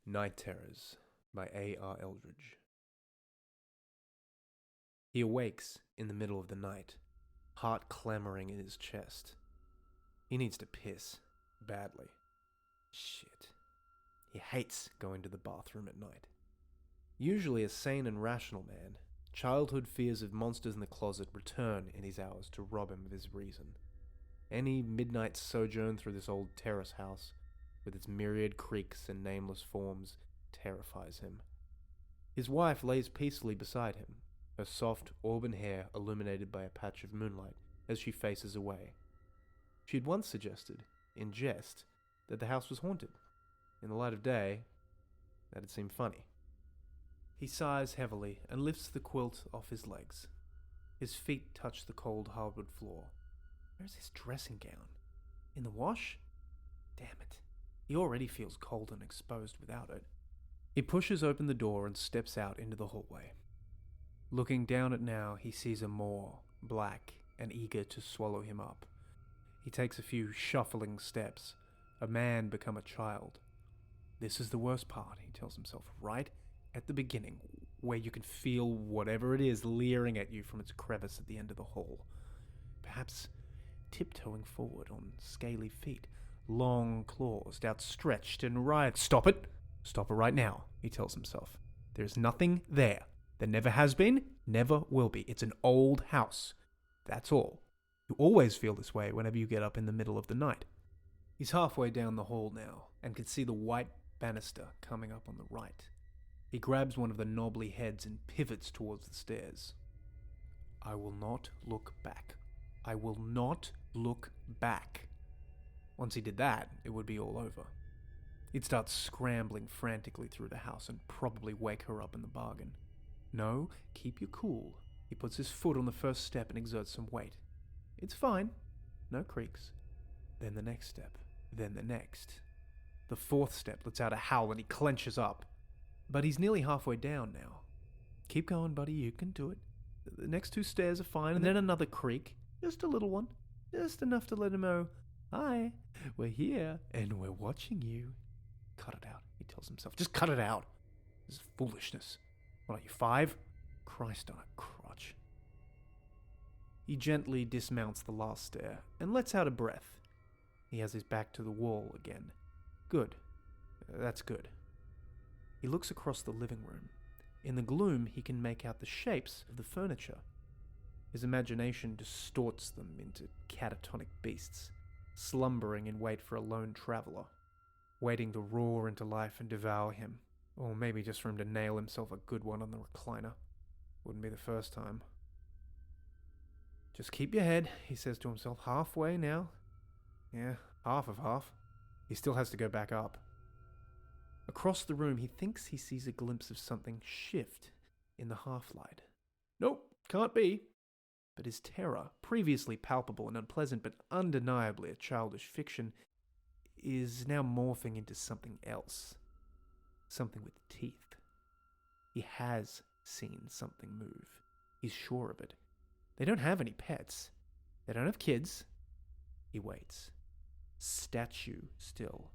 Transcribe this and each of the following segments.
Night Terrors by A.R. Eldridge. He awakes in the middle of the night, heart clamoring in his chest. He needs to piss, badly. Shit. He hates going to the bathroom at night. Usually a sane and rational man, childhood fears of monsters in the closet return in these hours to rob him of his reason. Any midnight sojourn through this old terrace house, with its myriad creaks and nameless forms, terrifies him. His wife lays peacefully beside him, her soft auburn hair illuminated by a patch of moonlight as she faces away. She had once suggested, in jest, that the house was haunted. In the light of day, that'd seem funny. He sighs heavily and lifts the quilt off his legs. His feet touch the cold hardwood floor. Where's his dressing gown? In the wash? Damn it. He already feels cold and exposed without it. He pushes open the door and steps out into the hallway. Looking down it now, he sees a maw, black and eager to swallow him up. He takes a few shuffling steps. A man become a child. This is the worst part, he tells himself, right at the beginning, where you can feel whatever it is leering at you from its crevice at the end of the hall. Perhaps tiptoeing forward on scaly feet, long claws outstretched and writhed. Stop it! Stop it right now, he tells himself. There's nothing there. There never has been, never will be. It's an old house. That's all. You always feel this way whenever you get up in the middle of the night. He's halfway down the hall now, and can see the white banister coming up on the right. He grabs one of the knobbly heads and pivots towards the stairs. I will not look back. I will not look back. Once he did that, it would be all over. He'd start scrambling frantically through the house and probably wake her up in the bargain. No, keep your cool. He puts his foot on the first step and exerts some weight. It's fine. No creaks. Then the next step. Then the next. The fourth step lets out a howl and he clenches up. But he's nearly halfway down now. Keep going, buddy. You can do it. The next two stairs are fine, and then another creak. Just a little one. Just enough to let him know, hi, we're here, and we're watching you. Cut it out, he tells himself. Just cut it out. This is foolishness. What are you, 5? Christ on a crotch. He gently dismounts the last stair and lets out a breath. He has his back to the wall again. Good. That's good. He looks across the living room. In the gloom, he can make out the shapes of the furniture. His imagination distorts them into catatonic beasts, slumbering in wait for a lone traveler, waiting to roar into life and devour him. Or maybe just for him to nail himself a good one on the recliner. Wouldn't be the first time. Just keep your head, he says to himself. Halfway now. Yeah, half of half. He still has to go back up. Across the room, he thinks he sees a glimpse of something shift in the half-light. Nope, can't be. But his terror, previously palpable and unpleasant but undeniably a childish fiction, is now morphing into something else. Something with teeth. He has seen something move. He's sure of it. They don't have any pets. They don't have kids. He waits. Statue still.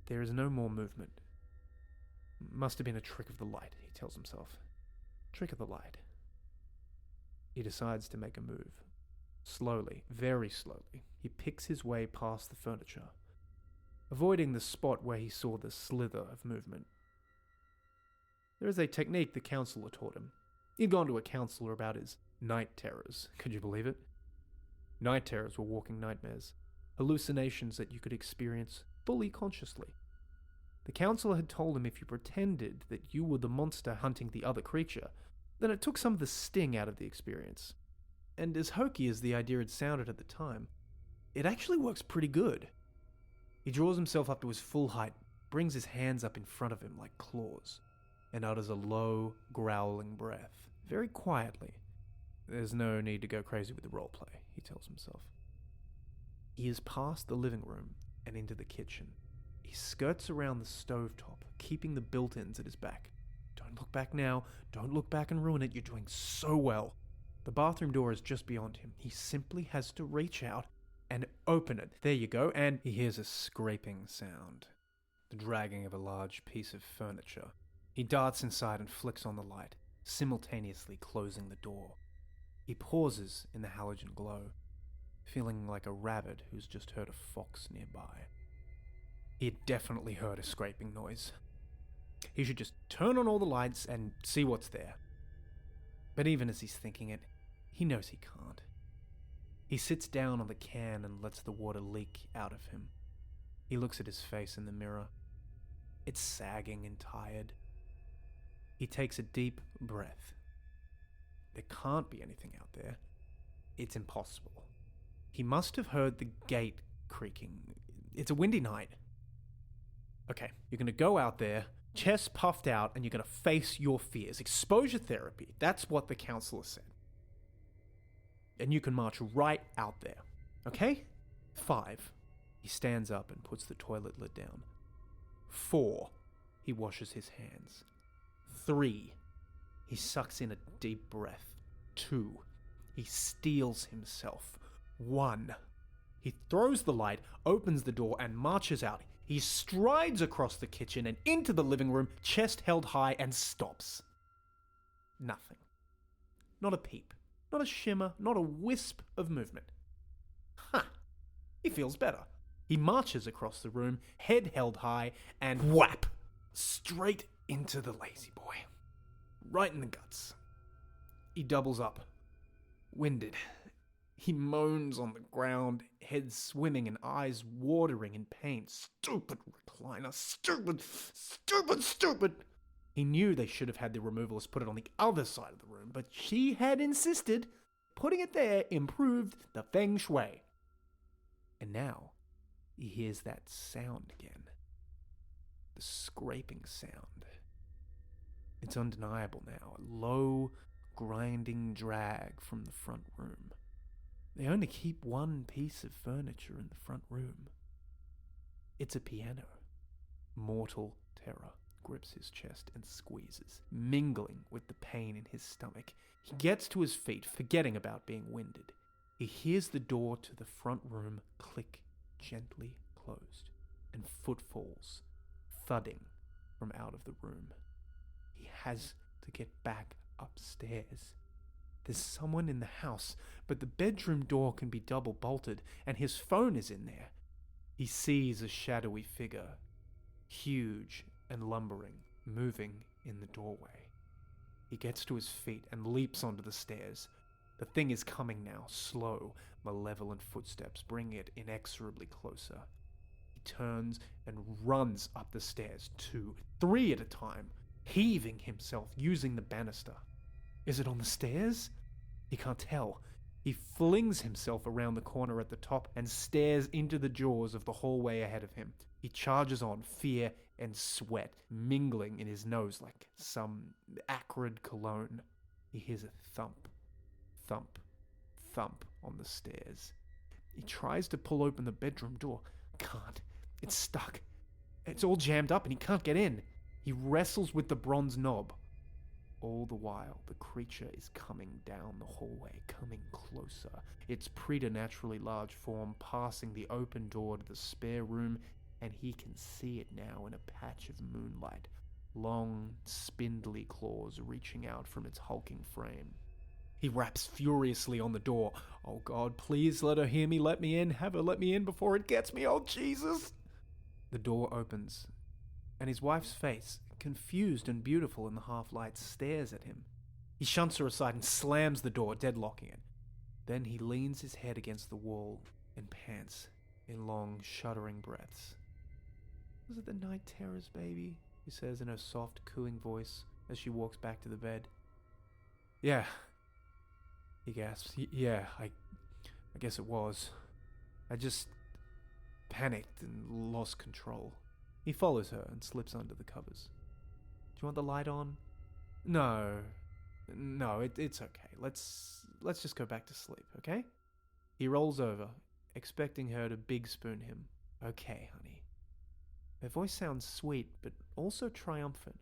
There is no more movement. Must have been a trick of the light, he tells himself. Trick of the light. He decides to make a move. Slowly, very slowly, he picks his way past the furniture, avoiding the spot where he saw the slither of movement. There is a technique the counselor taught him. He'd gone to a counselor about his night terrors. Could you believe it? Night terrors were walking nightmares, hallucinations that you could experience fully consciously. The counselor had told him if you pretended that you were the monster hunting the other creature, then it took some of the sting out of the experience. And as hokey as the idea had sounded at the time, it actually works pretty good. He draws himself up to his full height, brings his hands up in front of him like claws, and utters a low, growling breath, very quietly. There's no need to go crazy with the roleplay, he tells himself. He is past the living room and into the kitchen. He skirts around the stovetop, keeping the built-ins at his back. Don't look back now. Don't look back and ruin it. You're doing so well. The bathroom door is just beyond him. He simply has to reach out and open it. There you go, and he hears a scraping sound. the dragging of a large piece of furniture. He darts inside and flicks on the light, simultaneously closing the door. He pauses in the halogen glow, feeling like a rabbit who's just heard a fox nearby. He had definitely heard a scraping noise. He should just turn on all the lights and see what's there. But even as he's thinking it, he knows he can't. He sits down on the can and lets the water leak out of him. He looks at his face in the mirror. It's sagging and tired. He takes a deep breath. There can't be anything out there. It's impossible. He must have heard the gate creaking. It's a windy night. Okay, you're going to go out there, chest puffed out, and you're going to face your fears. Exposure therapy. That's what the counselor said. And you can march right out there. Okay? 5. He stands up and puts the toilet lid down. 4. He washes his hands. 3. He sucks in a deep breath. 2. He steels himself. 1. He throws the light, opens the door, and marches out. He strides across the kitchen and into the living room, chest held high, and stops. Nothing. Not a peep. Not a shimmer. Not a wisp of movement. He feels better. He marches across the room, head held high, and whap! Straight into the lazy boy. Right in the guts. He doubles up. Winded. He moans on the ground, head swimming and eyes watering in pain. Stupid recliner. Stupid. He knew they should have had the removalist put it on the other side of the room, but she had insisted. Putting it there improved the feng shui. And now, he hears that sound again. The scraping sound. It's undeniable now. A low, grinding drag from the front room. They only keep one piece of furniture in the front room. It's a piano. Mortal terror grips his chest and squeezes, mingling with the pain in his stomach. He gets to his feet, forgetting about being winded. He hears the door to the front room click gently closed, and footfalls thudding from out of the room. He has to get back upstairs. There's someone in the house, but the bedroom door can be double bolted, and his phone is in there. He sees a shadowy figure, huge and lumbering, moving in the doorway. He gets to his feet and leaps onto the stairs. The thing is coming now, slow, malevolent footsteps bring it inexorably closer. He turns and runs up the stairs, 2, 3 at a time, heaving himself using the banister. Is it on the stairs? He can't tell. He flings himself around the corner at the top and stares into the jaws of the hallway ahead of him. He charges on, fear and sweat mingling in his nose like some acrid cologne. He hears a thump, thump, thump on the stairs. He tries to pull open the bedroom door. Can't. It's stuck. It's all jammed up and he can't get in. He wrestles with the bronze knob. All the while, the creature is coming down the hallway, coming closer, its preternaturally large form passing the open door to the spare room, and he can see it now in a patch of moonlight, long, spindly claws reaching out from its hulking frame. He raps furiously on the door. Oh God, please let her hear me, let me in, have her let me in before it gets me, oh Jesus! The door opens, and his wife's face, confused and beautiful in the half-light, stares at him. He shunts her aside and slams the door, deadlocking it. Then he leans his head against the wall and pants in long, shuddering breaths. Was it the night terrors, baby? He says in her soft, cooing voice as she walks back to the bed. Yeah, he gasps. Yeah, I guess it was. I just panicked and lost control. He follows her and slips under the covers. Do you want the light on? No, it's okay. Let's just go back to sleep, okay? He rolls over, expecting her to big spoon him. Okay, honey. Her voice sounds sweet, but also triumphant.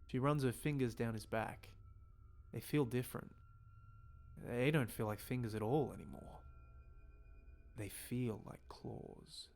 She runs her fingers down his back. They feel different. They don't feel like fingers at all anymore. They feel like claws.